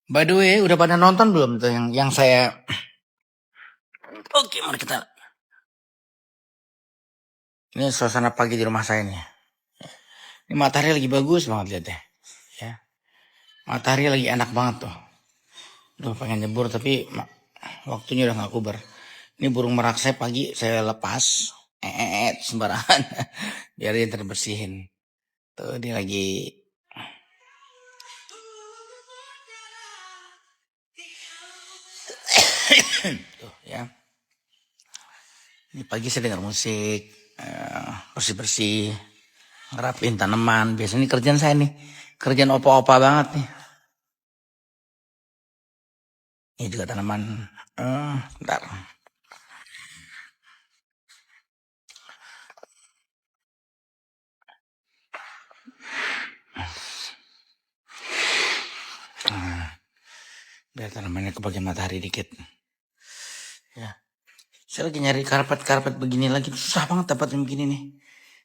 By the way, udah pada nonton belum tuh yang saya? Oke, mari kita. Ini suasana pagi di rumah saya nih. Ini matahari lagi bagus banget lihat deh. Ya, matahari lagi enak banget tuh. Duh, pengen nyebur tapi waktunya udah nggak kuber. Ini burung merak saya pagi saya lepas, sembarangan, biar dia terbersihin. Tuh dia lagi. Tuh ya. Ini pagi saya dengar musik, bersih-bersih, ngerapin tanaman. Biasanya ini kerjaan saya nih, kerjaan opa-opa banget nih. Ini juga tanaman. Bentar. Biar tanamannya kebagian matahari dikit. Ya. Saya lagi nyari karpet begini lagi. Susah banget dapat yang begini nih.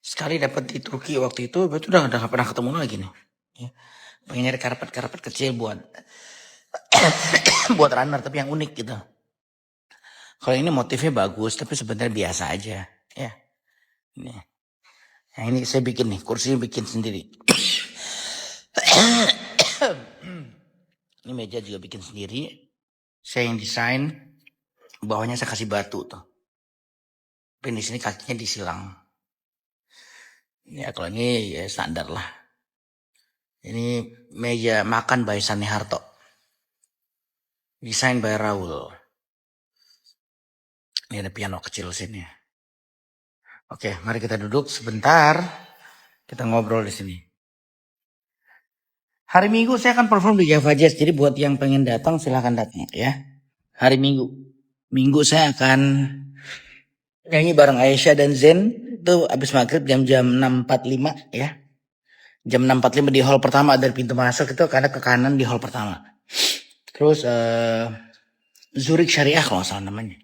Sekali dapat di Turki waktu itu udah gak pernah ketemu lagi nih. Ya. Pengen nyari karpet kecil buat buat runner tapi yang unik gitu. Kalau ini motifnya bagus tapi sebenarnya biasa aja. Ya. Ini. Yang ini saya bikin nih, kursinya bikin sendiri. Ini meja juga bikin sendiri. Saya yang desain. Bawahnya saya kasih batu tuh. Tapi di sini kakinya disilang. Ya kalau ini ya standar lah. Ini meja makan by Sani Harto. Desain by Raul. Ini ada piano kecil sini. Oke, mari kita duduk sebentar. Kita ngobrol di sini. Hari Minggu saya akan perform di Java Jazz. Jadi buat yang pengen datang silahkan datang ya. Hari Minggu. Minggu saya akan nyanyi bareng Aisyah dan Zen. Itu abis maghrib jam-jam 6.45 ya. Jam 6.45 di hall pertama dari pintu masuk itu karena ke kanan di hall pertama. Terus Zurich Syariah kalau nggak salah namanya.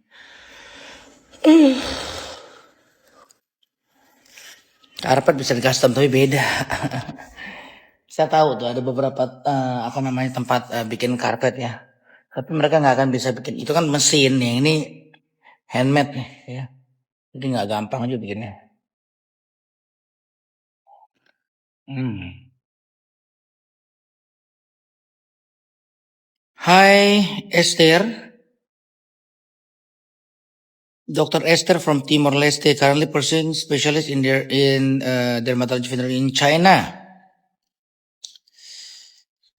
Karpet bisa di custom tapi beda. Saya tahu tuh ada beberapa tempat bikin karpet ya. Tapi mereka nggak akan bisa bikin. Itu kan mesin yang ini handmade nih ya. Jadi nggak gampang juga bikinnya. Hai Esther. Dr. Esther from Timor Leste, currently pursuing specialist in dermatology in China.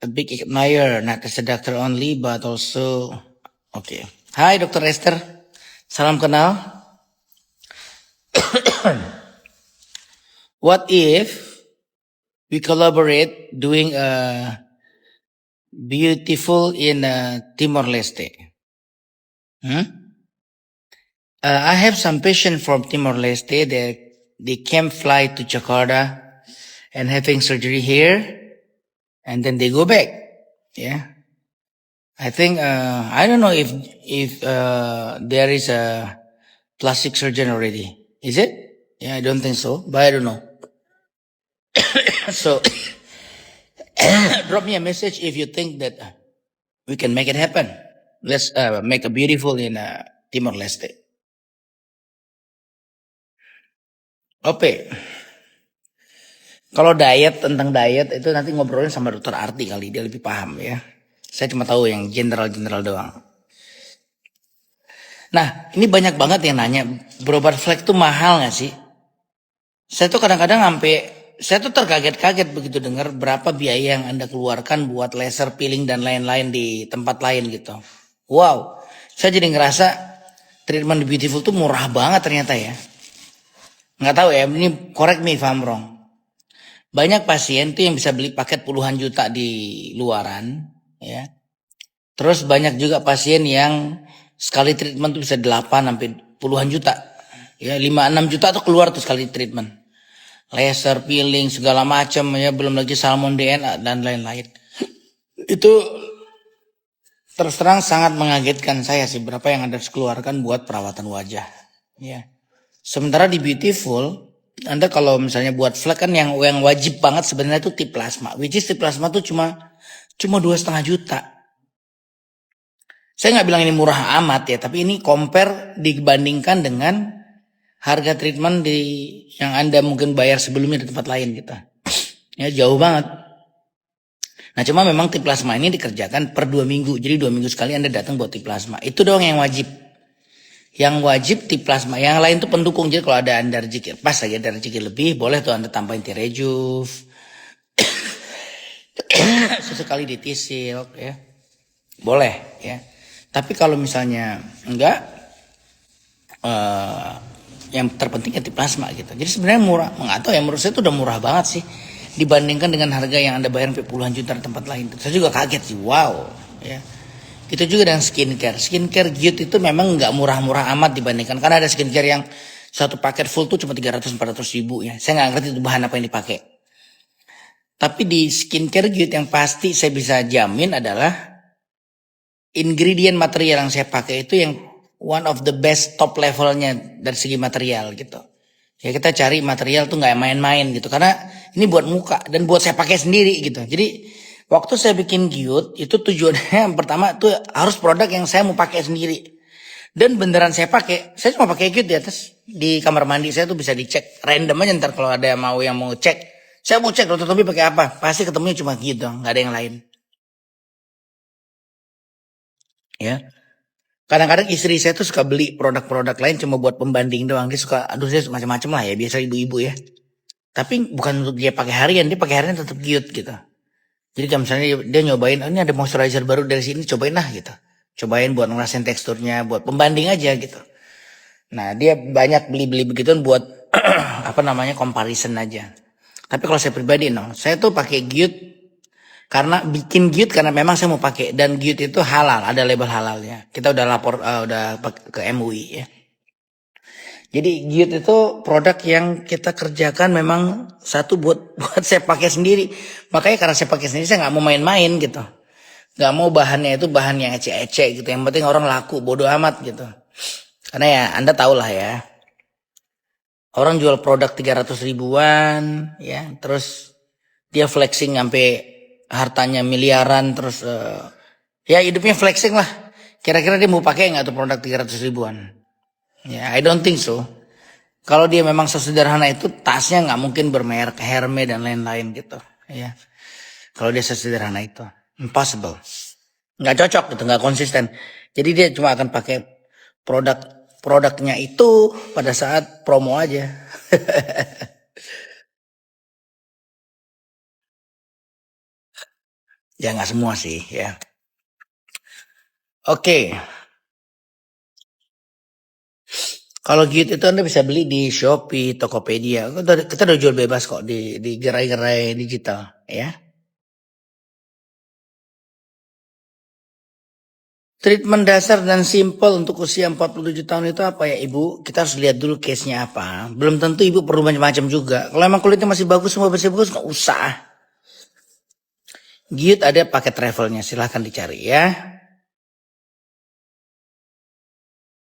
A big admirer, not as a doctor only, but also. Okay. Hai Dr. Esther, salam kenal. What if we collaborate doing a beautiful in Timor Leste? I have some patient from Timor Leste that they can fly to Jakarta and having surgery here, and then they go back. Yeah, I think I don't know if there is a plastic surgeon already. Is it? Yeah, I don't think so, but I don't know. So drop me a message if you think that we can make it happen. Let's make a beautiful in Timor Leste. Oke. Kalau tentang diet itu nanti ngobrolin sama dokter Arti kali, dia lebih paham ya. Saya cuma tahu yang general doang. Nah, ini banyak banget yang nanya, berobat flek tuh mahal gak sih? Saya tuh kadang-kadang saya tuh terkaget-kaget begitu dengar berapa biaya yang Anda keluarkan buat laser peeling dan lain-lain di tempat lain gitu. Wow, saya jadi ngerasa treatment beautiful tuh murah banget ternyata ya. Nggak tahu ya, ini correct me if I'm wrong. Banyak pasien tuh yang bisa beli paket puluhan juta di luaran, ya. Terus banyak juga pasien yang sekali treatment tuh bisa 8 sampai puluhan juta. Ya, 5-6 juta tuh keluar tuh sekali treatment. Laser, peeling, segala macam ya, belum lagi salmon DNA dan lain-lain. Itu terus terang sangat mengagetkan saya sih berapa yang Anda harus keluarkan buat perawatan wajah. Ya. Sementara di Beautiful, Anda kalau misalnya buat flek kan yang wajib banget sebenarnya itu tip plasma. Which is tip plasma tuh cuma 2,5 juta. Saya nggak bilang ini murah amat ya, tapi ini compare dibandingkan dengan harga treatment yang Anda mungkin bayar sebelumnya di tempat lain gitu. Ya jauh banget. Nah cuma memang tip plasma ini dikerjakan per 2 minggu. Jadi 2 minggu sekali Anda datang buat tip plasma. Itu doang yang wajib. Yang wajib tip plasma. Yang lain tuh pendukung. Jadi kalau ada Anda rezeki, pas lagi ada rezeki lebih, boleh tuh Anda tambahin T-Rejuv. Sesekali ditisil ya. Boleh ya. Tapi kalau misalnya enggak, yang terpenting ya tip plasma gitu. Jadi sebenarnya murah, nggak tahu ya, menurut saya itu udah murah banget sih dibandingkan dengan harga yang Anda bayar puluhan juta di tempat lain. Saya juga kaget sih, wow ya. Itu juga dengan skincare. Skincare Gyut itu memang nggak murah-murah amat dibandingkan, karena ada skincare yang satu paket full tuh cuma 300-400 ribu ya. Saya nggak ngerti itu bahan apa yang dipakai. Tapi di skincare Gyut yang pasti saya bisa jamin adalah ingredient material yang saya pakai itu yang one of the best top levelnya dari segi material gitu. Ya kita cari material tuh nggak main-main gitu, karena ini buat muka dan buat saya pakai sendiri gitu. Jadi waktu saya bikin Gyut itu tujuannya yang pertama tuh harus produk yang saya mau pakai sendiri. Dan beneran saya pakai, saya cuma pakai Gyut di atas di kamar mandi saya tuh bisa dicek random aja, ntar kalau ada yang mau cek, saya mau cek Dr. Tobi pakai apa, pasti ketemunya cuma Gyut dong, nggak ada yang lain. Ya. Kadang-kadang istri saya tuh suka beli produk-produk lain cuma buat pembanding doang. Dia suka, aduh saya macam-macam lah ya, biasa ibu-ibu ya. Tapi bukan untuk dia pakai harian, dia pakai harian tetap Gyut gitu. Jadi kalau misalnya dia nyobain, oh, ini ada moisturizer baru dari sini, cobain lah gitu. Cobain buat ngerasain teksturnya, buat pembanding aja gitu. Nah dia banyak beli-beli begituan buat apa namanya comparison aja. Tapi kalau saya pribadi saya tuh pakai Gyut karena bikin Gyut karena memang saya mau pakai, dan Gyut itu halal, ada label halalnya. Kita udah lapor udah ke MUI ya. Jadi Gyut itu produk yang kita kerjakan memang satu buat saya pakai sendiri. Makanya karena saya pakai sendiri saya nggak mau main-main gitu. Nggak mau bahannya itu bahan yang ecek-ecek gitu. Yang penting orang laku, bodo amat gitu. Karena ya Anda tahu lah ya. Orang jual produk 300 ribuan ya, terus dia flexing sampai hartanya miliaran, terus ya hidupnya flexing lah. Kira-kira dia mau pakai nggak tuh produk 300 ribuan? Ya, I don't think so. Kalau dia memang sesederhana itu, tasnya nggak mungkin bermerek Hermes dan lain-lain gitu. Ya, kalau dia sesederhana itu, impossible. Nggak cocok gitu, nggak konsisten. Jadi dia cuma akan pakai produknya itu pada saat promo aja. Ya nggak semua sih ya. Oke. Kalau gitu itu Anda bisa beli di Shopee, Tokopedia. Kita udah jual bebas kok di gerai-gerai digital ya. Treatment dasar dan simple untuk usia 47 tahun itu apa ya Ibu? Kita harus lihat dulu case-nya apa. Belum tentu Ibu perlu macam-macam juga. Kalau emang kulitnya masih bagus, semua bersih bagus, nggak usah. Gyut ada paket travelnya, silahkan dicari ya.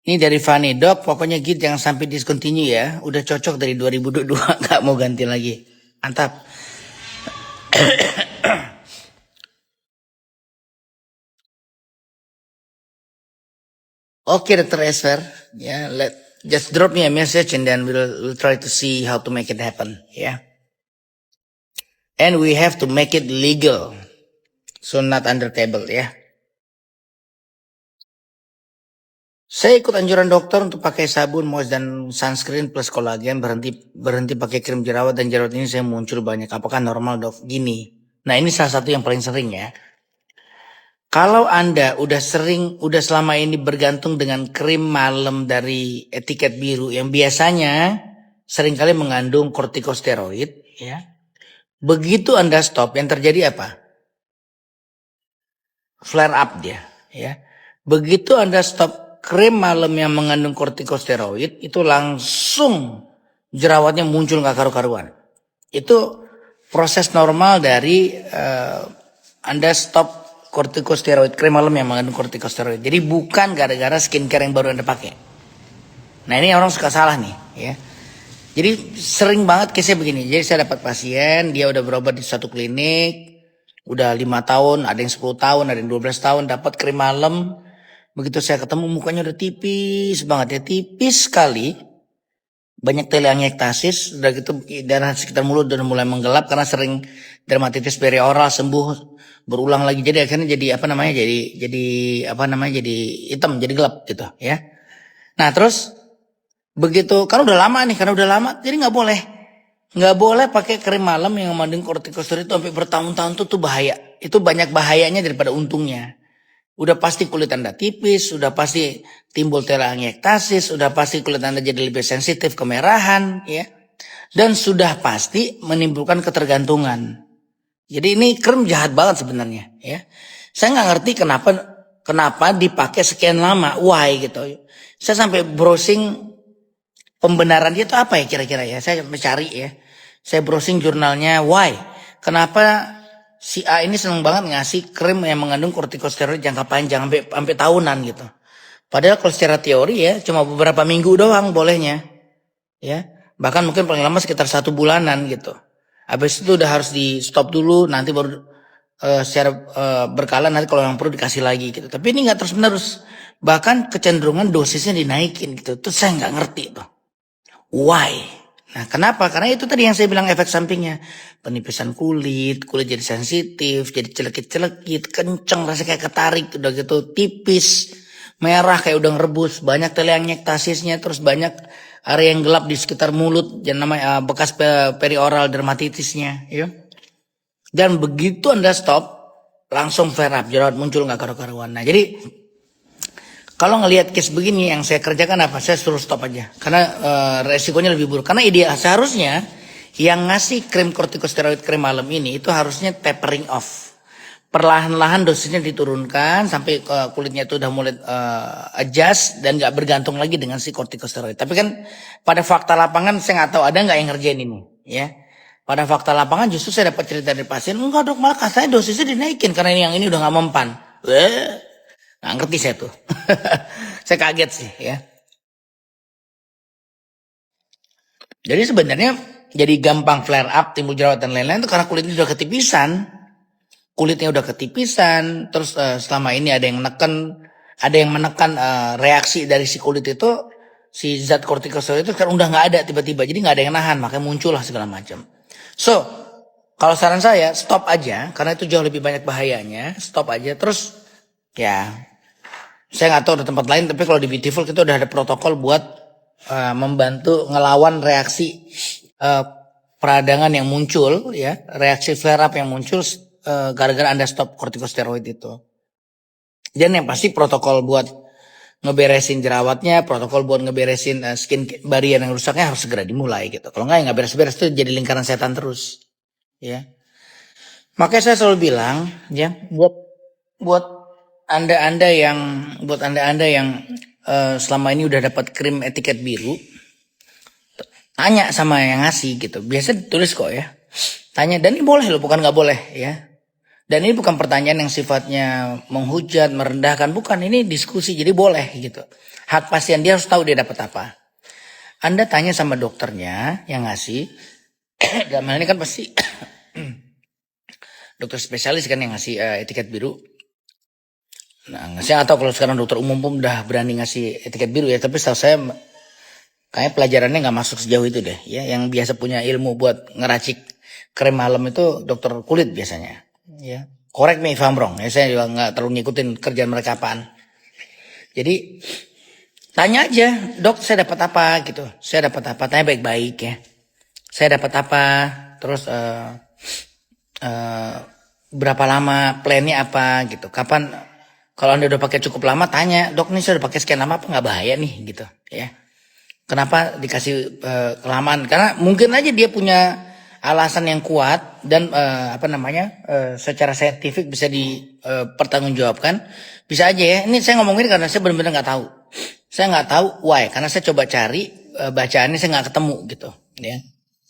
Ini dari Fanny, Dok, pokoknya Gyut jangan sampai discontinue ya. Udah cocok dari 2022, nggak mau ganti lagi. Mantap. Oke, Dr. Esfer, ya, just drop me a message and then we'll try to see how to make it happen, ya. And we have to make it legal, so not under table, ya. Saya ikut anjuran dokter untuk pakai sabun, moist dan sunscreen plus kolagen, berhenti pakai krim jerawat, dan jerawat ini saya muncul banyak. Apakah normal, Dok? Gini. Nah, ini salah satu yang paling sering ya. Kalau Anda udah selama ini bergantung dengan krim malam dari etiket biru yang biasanya seringkali mengandung kortikosteroid, ya. Begitu Anda stop, yang terjadi apa? Flare up dia, ya. Begitu Anda stop krim malam yang mengandung kortikosteroid, itu langsung jerawatnya muncul nggak karu-karuan. Itu proses normal dari Anda stop kortikosteroid, krim malam yang mengandung kortikosteroid. Jadi bukan gara-gara skincare yang baru Anda pakai. Nah ini orang suka salah nih ya. Jadi sering banget case-nya begini. Jadi saya dapat pasien, dia udah berobat di satu klinik, udah 5 tahun, ada yang 10 tahun, ada yang 12 tahun, dapat krim malam. Begitu saya ketemu mukanya udah tipis banget ya, tipis sekali. Banyak telangiektasis, udah gitu darah sekitar mulut udah mulai menggelap karena sering dermatitis perioral, sembuh berulang lagi. Jadi akhirnya jadi apa namanya? Jadi apa namanya? Jadi hitam, jadi gelap gitu ya. Nah, terus begitu kan udah lama nih, karena udah lama jadi nggak boleh pakai krim malam yang mengandung kortikosteroid itu sampai bertahun-tahun tuh bahaya. Itu banyak bahayanya daripada untungnya. Udah pasti kulit Anda tipis, udah pasti timbul telangiektasis, udah pasti kulit Anda jadi lebih sensitif kemerahan, ya. Dan sudah pasti menimbulkan ketergantungan. Jadi ini krim jahat banget sebenarnya, ya. Saya nggak ngerti kenapa dipakai sekian lama, why gitu. Saya sampai browsing pembenaran dia itu apa ya kira-kira ya. Saya mencari ya. Saya browsing jurnalnya, why? Kenapa si A ini seneng banget ngasih krim yang mengandung kortikosteroid jangka panjang sampai tahunan gitu. Padahal kalau secara teori ya cuma beberapa minggu doang bolehnya. Ya, bahkan mungkin paling lama sekitar 1 bulanan gitu. Habis itu udah harus di stop dulu, nanti baru secara berkala nanti kalau yang perlu dikasih lagi gitu. Tapi ini nggak terus menerus. Bahkan kecenderungan dosisnya dinaikin gitu. Terus saya nggak ngerti tuh. Why? Nah, kenapa? Karena itu tadi yang saya bilang efek sampingnya. Penipisan kulit jadi sensitif, jadi celekit-celekit, kenceng, rasanya kayak ketarik, udah gitu tipis, merah kayak udah ngerebus, banyak telangiektasisnya, terus banyak area yang gelap di sekitar mulut, dan namanya bekas perioral dermatitisnya, ya. Dan begitu Anda stop, langsung flare up, jerawat muncul nggak karu-karuan. Nah, jadi kalau ngelihat case begini yang saya kerjakan apa? Saya suruh stop aja. Karena resikonya lebih buruk. Karena ideal seharusnya yang ngasih krim kortikosteroid krim malam ini itu harusnya tapering off. Perlahan-lahan dosisnya diturunkan sampai kulitnya itu udah mulai adjust dan nggak bergantung lagi dengan si kortikosteroid. Tapi kan pada fakta lapangan saya nggak tahu ada nggak yang ngerjain ini, ya. Pada fakta lapangan justru saya dapat cerita dari pasien, enggak dok, malah katanya dosisnya dinaikin karena yang ini udah nggak mempan. Nggak ngerti saya tuh. Saya kaget sih ya. Jadi sebenarnya jadi gampang flare up, timbul jerawat dan lain-lain itu karena kulitnya udah ketipisan. Kulitnya udah ketipisan, terus selama ini ada yang menekan reaksi dari si kulit itu, si zat kortikosteroid itu kan udah nggak ada tiba-tiba. Jadi nggak ada yang nahan, makanya muncul lah segala macam. So, kalau saran saya stop aja karena itu jauh lebih banyak bahayanya. Stop aja terus ya. Saya nggak tahu di tempat lain, tapi kalau di Beautiful kita udah ada protokol buat membantu ngelawan reaksi peradangan yang muncul, ya, reaksi flare up yang muncul gara-gara Anda stop kortikosteroid itu. Dan yang pasti protokol buat ngeberesin jerawatnya, protokol buat ngeberesin skin barrier yang rusaknya harus segera dimulai gitu. Kalau nggak beres-beres itu jadi lingkaran setan terus, ya. Makanya saya selalu bilang, ya, buat Anda yang selama ini udah dapat krim etiket biru, tanya sama yang ngasih gitu. Biasa ditulis kok ya. Tanya, dan ini boleh loh, bukan nggak boleh ya. Dan ini bukan pertanyaan yang sifatnya menghujat, merendahkan, bukan. Ini diskusi, jadi boleh gitu. Hak pasien dia harus tahu dia dapat apa. Anda tanya sama dokternya yang ngasih, dalam hal ini kan pasti dokter spesialis kan yang ngasih etiket biru. Nah, saya nggak tahu kalau sekarang dokter umum pun udah berani ngasih etiket biru ya. Tapi setahu saya kayaknya pelajarannya nggak masuk sejauh itu deh. Ya, yang biasa punya ilmu buat ngeracik krim malam itu dokter kulit biasanya. Ya, correct me if I'm wrong. Ya, saya juga nggak terlalu ngikutin kerjaan mereka apaan. Jadi tanya aja, dok saya dapat apa gitu. Saya dapat apa? Tanya baik-baik ya. Saya dapat apa? Terus berapa lama? Plannya apa gitu? Kapan? Kalau Anda udah pakai cukup lama, tanya, dok nih saya udah pakai sekian lama apa nggak bahaya nih gitu ya. Kenapa dikasih kelamaan? Karena mungkin aja dia punya alasan yang kuat dan secara saintifik bisa dipertanggungjawabkan. Bisa aja ya. Ini saya ngomong ini karena saya benar-benar nggak tahu. Saya nggak tahu why. Karena saya coba cari bacaannya saya nggak ketemu gitu ya.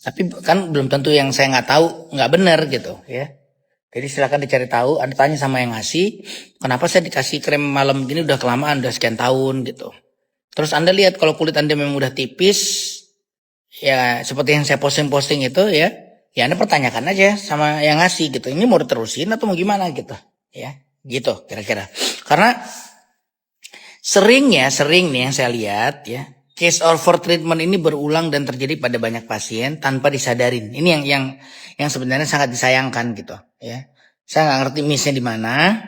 Tapi kan belum tentu yang saya nggak tahu nggak benar gitu ya. Jadi silakan dicari tahu, Anda tanya sama yang ngasih, kenapa saya dikasih krim malam gini udah kelamaan, udah sekian tahun gitu. Terus Anda lihat kalau kulit Anda memang udah tipis, ya seperti yang saya posting-posting itu ya Anda pertanyakan aja sama yang ngasih gitu. Ini mau diterusin atau mau gimana gitu, ya, gitu kira-kira. Karena Sering nih yang saya lihat ya. Case over treatment ini berulang dan terjadi pada banyak pasien tanpa disadarin. Ini yang sebenarnya sangat disayangkan gitu ya. Saya nggak ngerti miss-nya di mana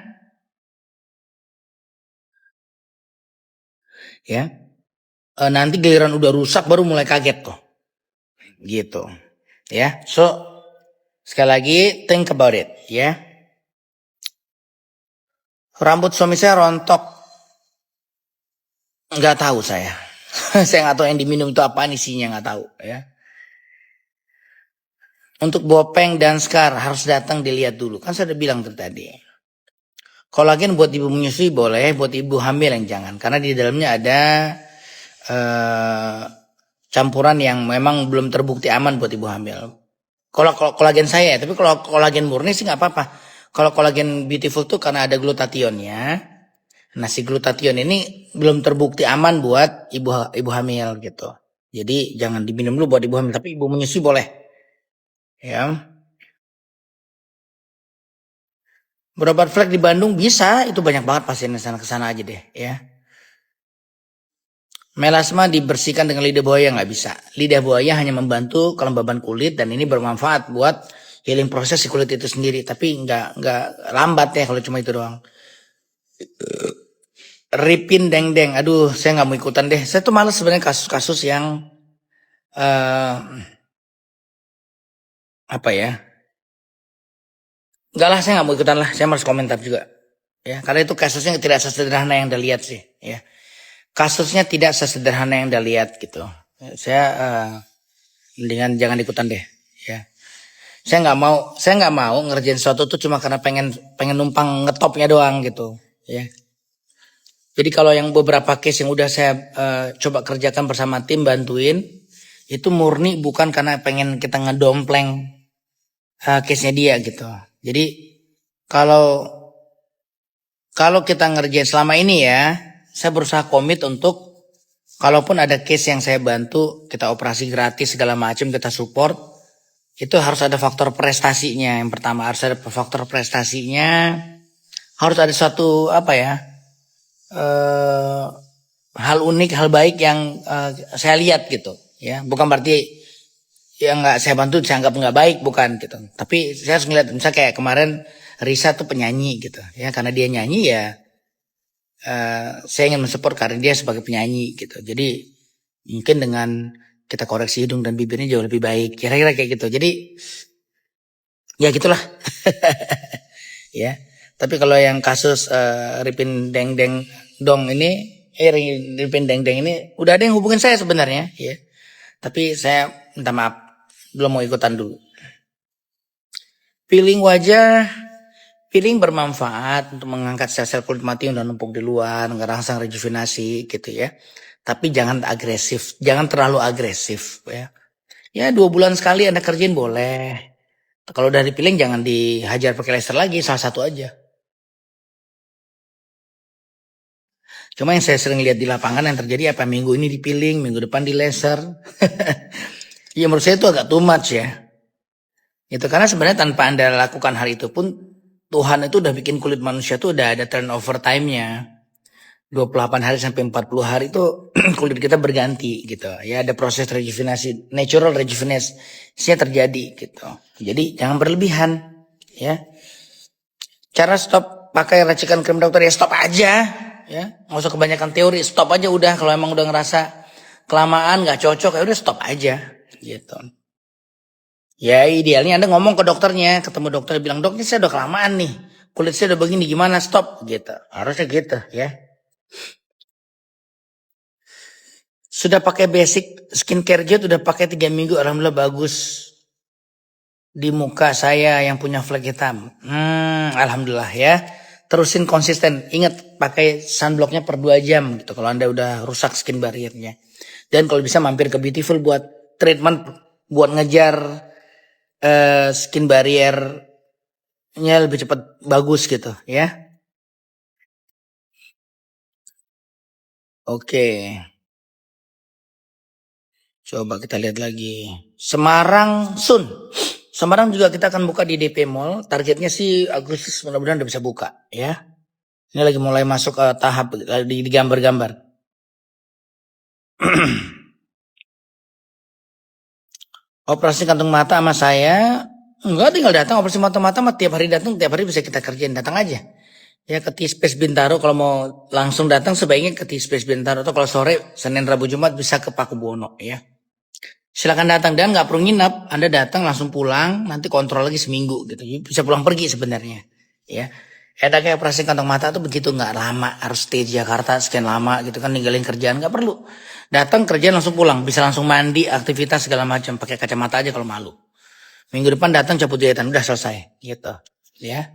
ya. Nanti giliran udah rusak baru mulai kaget tuh. Gitu. Ya. So sekali lagi think about it ya. Rambut suami saya rontok. Nggak tahu saya. Saya nggak tahu yang diminum itu apaan isinya, nggak tahu ya. Untuk bopeng dan scar harus datang dilihat dulu. Kan saya udah bilang tadi. Kolagen buat ibu menyusui boleh, buat ibu hamil yang jangan. Karena di dalamnya ada campuran yang memang belum terbukti aman buat ibu hamil. Kalau kolagen saya, tapi kalau kolagen murni sih nggak apa-apa. Kalau kolagen beautiful tuh karena ada glutathionnya. Nah si glutathione ini belum terbukti aman buat ibu hamil gitu. Jadi jangan diminum dulu buat ibu hamil, tapi ibu menyusui boleh. Ya. Berobat flek di Bandung bisa, itu banyak banget pasien sana kesana aja deh ya. Melasma dibersihkan dengan lidah buaya nggak bisa. Lidah buaya hanya membantu kelembaban kulit dan ini bermanfaat buat healing proses si kulit itu sendiri. Tapi nggak lambat ya kalau cuma itu doang. Ripin deng-deng, aduh saya nggak mau ikutan deh. Saya tuh males sebenarnya kasus-kasus yang apa ya? Enggak lah, saya nggak mau ikutan lah. Saya harus komentar juga. Ya, karena itu kasusnya tidak sesederhana yang Anda lihat sih. Ya, kasusnya tidak sesederhana yang Anda lihat gitu. Saya mendingan jangan ikutan deh. Ya, saya nggak mau ngerjain sesuatu tuh cuma karena pengen numpang ngetopnya doang gitu. Ya. Jadi kalau yang beberapa case yang udah saya coba kerjakan bersama tim bantuin, itu murni bukan karena pengen kita ngedompleng case-nya dia gitu. Jadi kalau kita ngerjain selama ini ya, saya berusaha komit untuk kalaupun ada case yang saya bantu, kita operasi gratis segala macam, kita support, itu harus ada faktor prestasinya. Yang pertama harus ada faktor prestasinya, harus ada suatu apa ya, hal unik, hal baik yang saya lihat gitu. Ya, bukan berarti yang nggak saya bantu saya anggap nggak baik, bukan gitu. Tapi saya harus ngeliat, misalnya kayak kemarin Risa tuh penyanyi gitu, ya karena dia nyanyi ya, saya ingin mensupport karena dia sebagai penyanyi gitu. Jadi mungkin dengan kita koreksi hidung dan bibirnya jauh lebih baik, kira-kira kayak gitu. Jadi ya gitulah, ya. Tapi kalau yang kasus Ripin Deng Deng Dong ini, Ripin Deng Deng ini, udah ada yang hubungin saya sebenarnya, ya. Tapi saya minta maaf, belum mau ikutan dulu. Peeling wajah, peeling bermanfaat untuk mengangkat sel-sel kulit mati yang udah numpuk di luar, ngerangsang rejuvenasi gitu ya. Tapi jangan agresif, jangan terlalu agresif ya. Ya 2 bulan sekali Anda kerjain boleh. Kalau dari peeling jangan dihajar pakai laser lagi, salah satu aja. Cuma yang saya sering lihat di lapangan yang terjadi apa, minggu ini di peeling, minggu depan di laser. Ya menurut saya itu agak too much ya. Itu karena sebenarnya tanpa Anda lakukan hal itu pun Tuhan itu udah bikin kulit manusia tuh udah ada turnover time-nya. 28 hari sampai 40 hari itu kulit kita berganti gitu. Ya ada proses rejuvenasi, natural rejuvenasi terjadi gitu. Jadi jangan berlebihan ya. Cara stop pakai racikan krim dokter ya stop aja ya. Nggak usah kebanyakan teori, stop aja udah. Kalau emang udah ngerasa kelamaan nggak cocok ya udah stop aja gitu. Ya idealnya Anda ngomong ke dokternya, ketemu dokter bilang, "Dok, ini saya udah kelamaan nih. Kulit saya udah begini, gimana stop?" gitu. Harusnya gitu ya. Sudah pakai basic skincare jet, udah pakai 3 minggu, alhamdulillah bagus. Di muka saya yang punya flek hitam. Alhamdulillah ya. Terusin konsisten. Ingat pakai sunblocknya per 2 jam gitu. Kalau Anda udah rusak skin barriernya. Dan kalau bisa mampir ke Beautiful buat treatment, buat ngejar skin barriernya lebih cepat bagus gitu ya. Oke. Coba kita lihat lagi. Semarang Sun. Semarang juga kita akan buka di DP Mall. Targetnya sih Agustus mudah-mudahan udah bisa buka ya. Ini lagi mulai masuk tahap di gambar-gambar. Operasi kantung mata sama saya, enggak, tinggal datang operasi mata-mata tiap hari datang, tiap hari bisa kita kerjain, datang aja. Ya ke T-Space Bintaro, kalau mau langsung datang sebaiknya ke T-Space Bintaro, atau kalau sore Senin Rabu Jumat bisa ke Pakubuwono ya. Silakan datang dan nggak perlu nginap, Anda datang langsung pulang, nanti kontrol lagi seminggu gitu. Bisa pulang pergi sebenarnya ya. Kayak operasi kantong mata tuh begitu, nggak lama, harus stay di Jakarta sekian lama gitu kan, ninggalin kerjaan, nggak perlu. Datang kerjaan langsung pulang, bisa langsung mandi, aktivitas segala macam, pakai kacamata aja kalau malu. Minggu depan datang cabut jahitan, udah selesai gitu ya.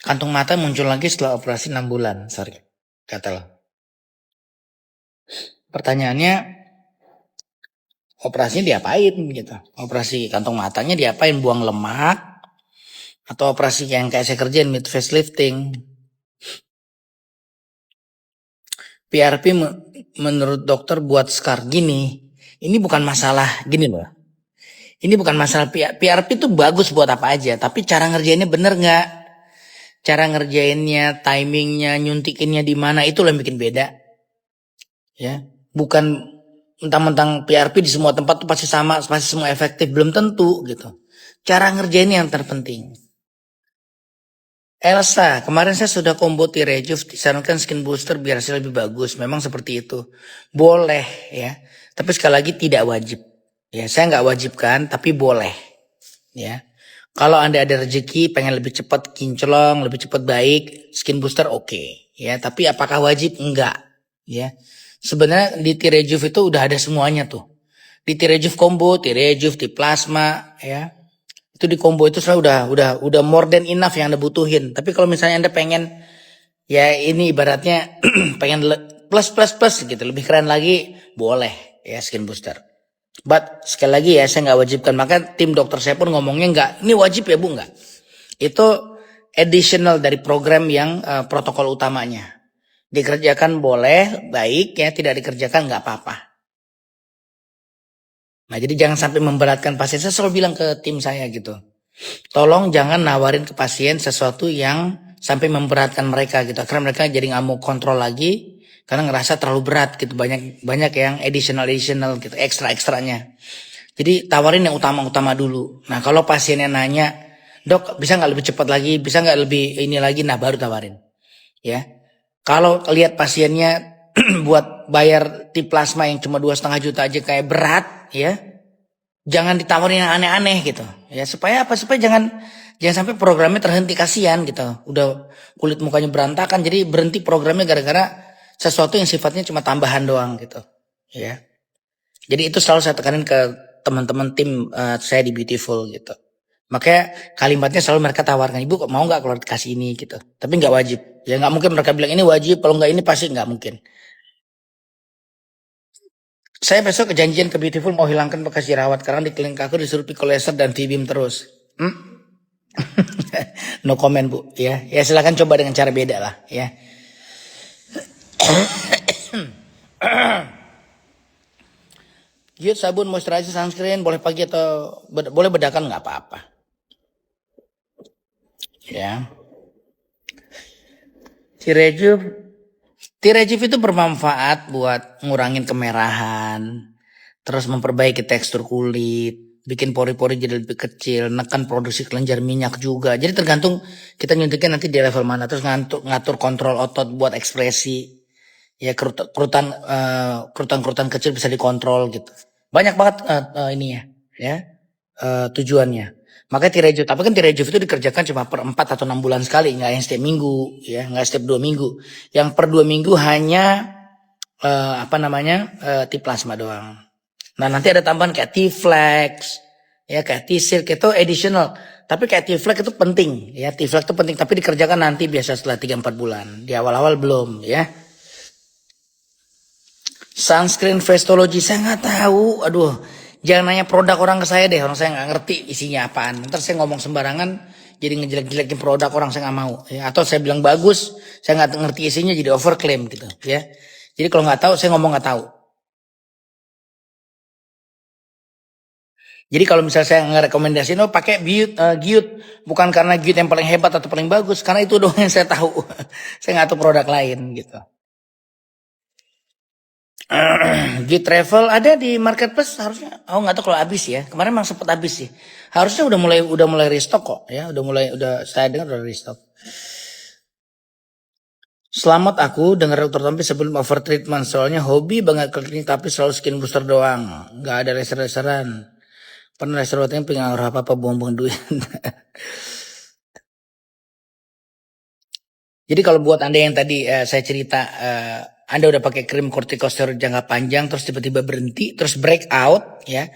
Kantung mata muncul lagi setelah operasi 6 bulan, sorry, gatal. Pertanyaannya, operasinya diapain gitu? Operasi kantong matanya diapain? Buang lemak? Atau operasi yang kayak saya kerjain, mid facelifting? PRP menurut dokter buat scar gini, ini bukan masalah gini loh. Ini bukan masalah PRP itu bagus buat apa aja, tapi cara ngerjainnya bener nggak? Cara ngerjainnya, timingnya, nyuntikinnya di mana, itu yang bikin beda. Ya, bukan mentang-mentang PRP di semua tempat tuh pasti sama, pasti semua efektif, belum tentu gitu. Cara ngerjainnya yang terpenting. Elsa, kemarin saya sudah combo T-Rejuve, disarankan skin booster biar hasil lebih bagus. Memang seperti itu. Boleh ya. Tapi sekali lagi tidak wajib. Ya, saya nggak wajibkan, tapi boleh. Ya. Kalau Anda ada rezeki pengen lebih cepat kinclong, lebih cepat baik, skin booster oke. Ya, tapi apakah wajib? Enggak. Ya. Sebenarnya di T-Rejuve itu udah ada semuanya tuh. Di T-Rejuve combo, T-Rejuve, T-Plasma, ya. Itu di combo itu udah more than enough yang Anda butuhin. Tapi kalau misalnya Anda pengen, ya ini ibaratnya pengen plus gitu, lebih keren lagi, boleh ya skin booster. But sekali lagi ya, saya nggak wajibkan. Maka tim dokter saya pun ngomongnya nggak, ini wajib ya Bu, nggak. Itu additional dari program yang protokol utamanya. Dikerjakan boleh, baik ya, tidak dikerjakan nggak apa-apa. Nah jadi jangan sampai memberatkan pasien. Saya selalu bilang ke tim saya gitu. Tolong jangan nawarin ke pasien sesuatu yang sampai memberatkan mereka gitu. Karena mereka jadi nggak mau kontrol lagi karena ngerasa terlalu berat gitu. Banyak yang additional gitu, ekstranya. Jadi tawarin yang utama dulu. Nah kalau pasiennya nanya, dok bisa nggak lebih cepat lagi, bisa nggak lebih ini lagi, nah baru tawarin. Ya, kalau lihat pasiennya buat bayar tip plasma yang cuma 2,5 juta aja kayak berat, ya jangan ditawarin yang aneh-aneh gitu ya, supaya apa, supaya jangan sampai programnya terhenti, kasihan gitu, udah kulit mukanya berantakan jadi berhenti programnya gara-gara sesuatu yang sifatnya cuma tambahan doang gitu ya. Jadi itu selalu saya tekanin ke teman-teman tim saya di Beautiful gitu, makanya kalimatnya selalu mereka tawarkan, ibu mau nggak kalau dikasih ini gitu, tapi nggak wajib ya, nggak mungkin mereka bilang ini wajib, kalau nggak ini pasti nggak mungkin. Saya besok kejanjian ke Beautiful mau hilangkan bekas jerawat karena di klinik aku disuruh picolaser dan V-beam terus. No comment Bu ya. Ya silakan coba dengan cara beda lah ya. Yud, sabun, moisturizer, sunscreen boleh pagi atau boleh bedakan nggak apa-apa. Ya. T-Rejuve itu bermanfaat buat ngurangin kemerahan, terus memperbaiki tekstur kulit, bikin pori-pori jadi lebih kecil, nekan produksi kelenjar minyak juga. Jadi tergantung kita nyuntiknya nanti di level mana, terus ngatur kontrol otot buat ekspresi. Ya kerutan kecil bisa dikontrol gitu. Banyak banget ininya ya, tujuannya. Makanya T-Rejuve, tapi kan T-Rejuve itu dikerjakan cuma per 4 atau 6 bulan sekali, nggak yang setiap minggu ya, nggak setiap 2 minggu. Yang per 2 minggu hanya tip plasma doang. Nah nanti ada tambahan kayak T-Flex, ya kayak T-Silk itu additional. Tapi kayak T-Flex itu penting, ya T-Flex itu penting. Tapi dikerjakan nanti biasa setelah 3-4 bulan. Di awal-awal belum, ya. Sunscreen Vestology saya nggak tahu, aduh. Jangan nanya produk orang ke saya deh, orang saya nggak ngerti isinya apaan. Ntar saya ngomong sembarangan, jadi ngejelek-jelekin produk orang, saya nggak mau. Ya. Atau saya bilang bagus, saya nggak ngerti isinya jadi overclaim gitu, ya. Jadi kalau nggak tahu, saya ngomong nggak tahu. Jadi kalau misalnya saya ngerekomendasiin, oh pakai Gyut, bukan karena Gyut yang paling hebat atau paling bagus, karena itu doang yang saya tahu. Saya nggak tahu produk lain gitu. Gyut Travel ada di marketplace harusnya. Oh nggak tahu kalau habis ya. Kemarin memang sempat habis sih. Harusnya udah mulai restock kok ya. Udah saya dengar udah restock. Selamat, aku dengar dokter Tompi sebelum overtreatment, soalnya hobi banget ke klinik tapi selalu skin booster doang, nggak ada laser-laseran. Pernah laser waktunya pengaruh apa buang-buang duit. Jadi kalau buat Anda yang tadi saya cerita, Anda udah pakai krim kortikosteroid jangka panjang terus tiba-tiba berhenti terus breakout ya.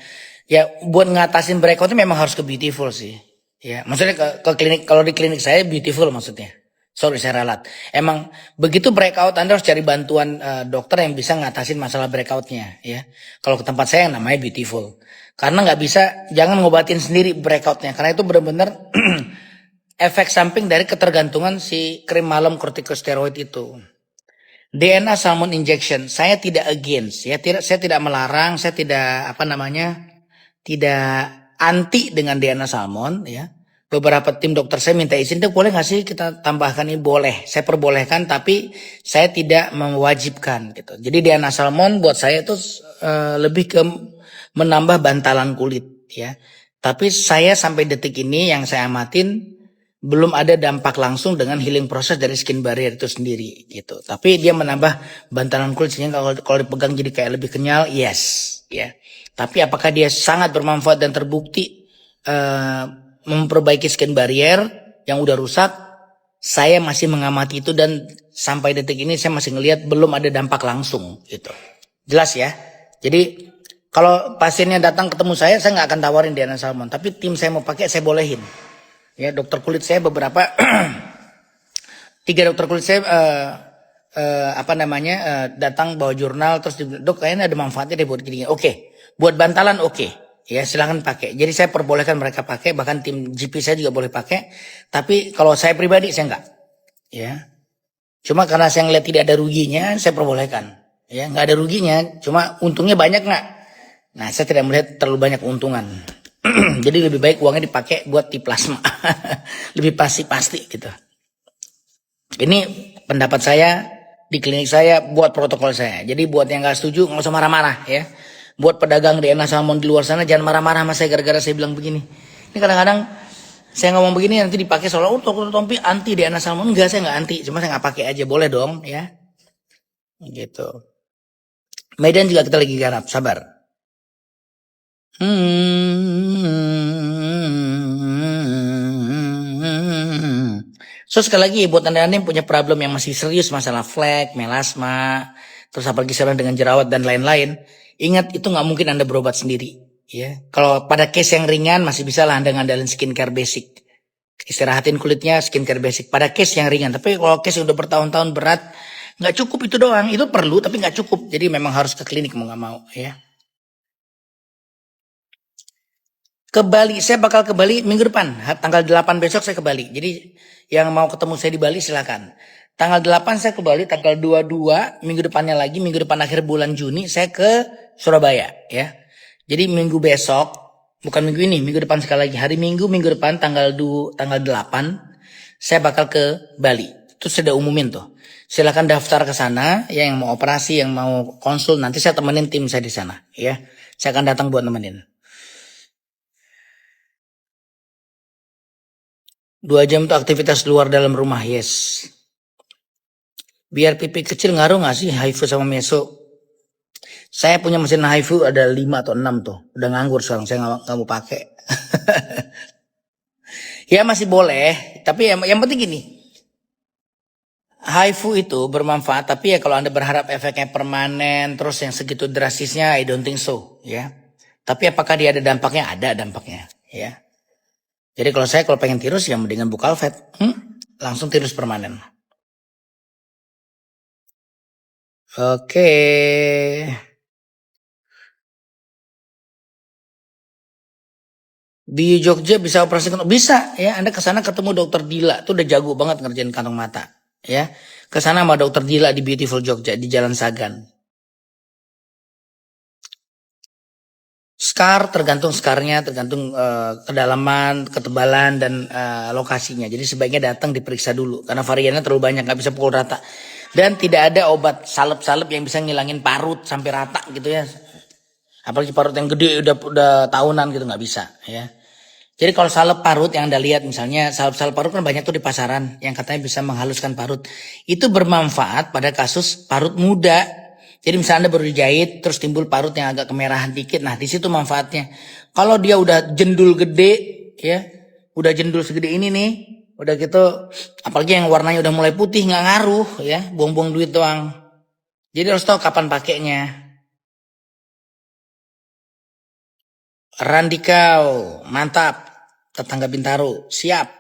Ya buat ngatasin breakout itu memang harus ke Beautiful sih. Ya, maksudnya ke klinik, kalau di klinik saya Beautiful maksudnya. Sorry saya ralat. Emang begitu breakout Anda harus cari bantuan dokter yang bisa ngatasin masalah breakoutnya ya. Kalau ke tempat saya yang namanya Beautiful. Karena nggak bisa, jangan ngobatin sendiri breakoutnya. Karena itu benar-benar efek samping dari ketergantungan si krim malam kortikosteroid itu. DNA salmon injection, saya tidak against, ya saya tidak melarang, saya tidak tidak anti dengan DNA salmon, ya. Beberapa tim dokter saya minta izin, dok boleh nggak sih kita tambahkan ini? Boleh, saya perbolehkan, tapi saya tidak mewajibkan gitu. Jadi DNA salmon buat saya itu lebih ke menambah bantalan kulit, ya. Tapi saya sampai detik ini yang saya amatin belum ada dampak langsung dengan healing proses dari skin barrier itu sendiri gitu. Tapi dia menambah bantalan kulit sehingga kalau dipegang jadi kayak lebih kenyal, yes, ya. Tapi apakah dia sangat bermanfaat dan terbukti memperbaiki skin barrier yang udah rusak? Saya masih mengamati itu dan sampai detik ini saya masih ngelihat belum ada dampak langsung gitu. Jelas ya. Jadi kalau pasiennya datang ketemu saya nggak akan tawarin DNA salmon. Tapi tim saya mau pakai, saya bolehin. Ya, dokter kulit saya beberapa 3 dokter kulit saya datang bawa jurnal terus dok kayaknya ada manfaatnya deh buat gini. Oke, buat bantalan oke. Ya silakan pakai. Jadi saya perbolehkan mereka pakai, bahkan tim GP saya juga boleh pakai. Tapi kalau saya pribadi saya enggak. Ya. Cuma karena saya ngeliat tidak ada ruginya, saya perbolehkan. Ya, nggak ada ruginya, cuma untungnya banyak nggak? Nah, saya tidak melihat terlalu banyak keuntungan. Jadi lebih baik uangnya dipakai buat di plasma. Lebih pasti gitu. Ini pendapat saya di klinik saya buat protokol saya. Jadi buat yang nggak setuju nggak usah marah-marah ya. Buat pedagang DNA salmon di luar sana jangan marah-marah sama saya gara-gara saya bilang begini. Ini kadang-kadang saya ngomong begini nanti dipakai soalnya dokter Tompi anti DNA salmon. Enggak, saya nggak anti. Cuma saya nggak pakai aja, boleh dong ya. Gitu. Medan juga kita lagi garap, sabar. So sekali lagi buat anda-anda yang punya problem yang masih serius masalah flek, melasma, terus apalagi sekarang dengan jerawat dan lain-lain, ingat itu nggak mungkin anda berobat sendiri. Ya, kalau pada case yang ringan masih bisa lah anda ngandalin skincare basic, istirahatin kulitnya skincare basic. Pada case yang ringan, tapi kalau case yang udah bertahun-tahun berat, nggak cukup itu doang. Itu perlu tapi nggak cukup. Jadi memang harus ke klinik mau nggak mau ya. Ke Bali, saya bakal ke Bali minggu depan. Tanggal 8 besok saya ke Bali. Jadi yang mau ketemu saya di Bali silakan. Tanggal 8 saya ke Bali, tanggal 22 minggu depannya lagi, minggu depan akhir bulan Juni saya ke Surabaya ya. Jadi minggu besok, bukan minggu ini, minggu depan sekali lagi. Hari Minggu, minggu depan tanggal 8 saya bakal ke Bali. Itu sudah umumin tuh. Silakan daftar ke sana ya, yang mau operasi, yang mau konsul, nanti saya temenin tim saya di sana ya. Saya akan datang buat nemenin. 2 jam itu aktivitas luar dalam rumah, yes. Biar pipi kecil ngaruh gak sih HIFU sama meso? Saya punya mesin HIFU ada 5 atau 6 tuh. Udah nganggur sekarang, saya gak mau pakai. Ya masih boleh, tapi yang penting gini. HIFU itu bermanfaat, tapi ya kalau Anda berharap efeknya permanen, terus yang segitu drastisnya, I don't think so, ya. Tapi apakah dia ada dampaknya? Ada dampaknya, ya. Jadi kalau pengen tirus ya mendingan Bukalvet, langsung tirus permanen. Oke. Di Jogja bisa operasi kantong, bisa ya. Anda ke sana ketemu dokter Dila, tuh udah jago banget ngerjain kantong mata, ya. Ke sana sama dokter Dila di Beautiful Jogja di Jalan Sagan. Scar tergantung scarnya, tergantung kedalaman, ketebalan dan lokasinya. Jadi sebaiknya datang diperiksa dulu karena variannya terlalu banyak, nggak bisa pukul rata. Dan tidak ada obat salep-salep yang bisa ngilangin parut sampai rata gitu ya. Apalagi parut yang gede udah tahunan gitu nggak bisa ya. Jadi kalau salep parut yang Anda lihat misalnya salep-salep parut kan banyak tuh di pasaran yang katanya bisa menghaluskan parut. Itu bermanfaat pada kasus parut muda. Jadi misalnya Anda baru dijahit terus timbul parut yang agak kemerahan dikit. Nah, di situ manfaatnya. Kalau dia udah jendul gede ya, udah jendul segede ini nih, udah gitu apalagi yang warnanya udah mulai putih nggak ngaruh ya, buang-buang duit doang. Jadi harus tahu kapan pakainya. Randikau, mantap. Tetangga Bintaro, siap.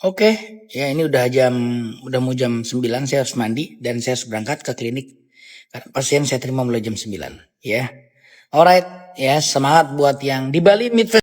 Oke, ya ini udah mau jam 9, saya harus mandi dan saya harus berangkat ke klinik. Karena pasien saya terima mulai jam 9, ya. Alright, ya semangat buat yang di Bali Mid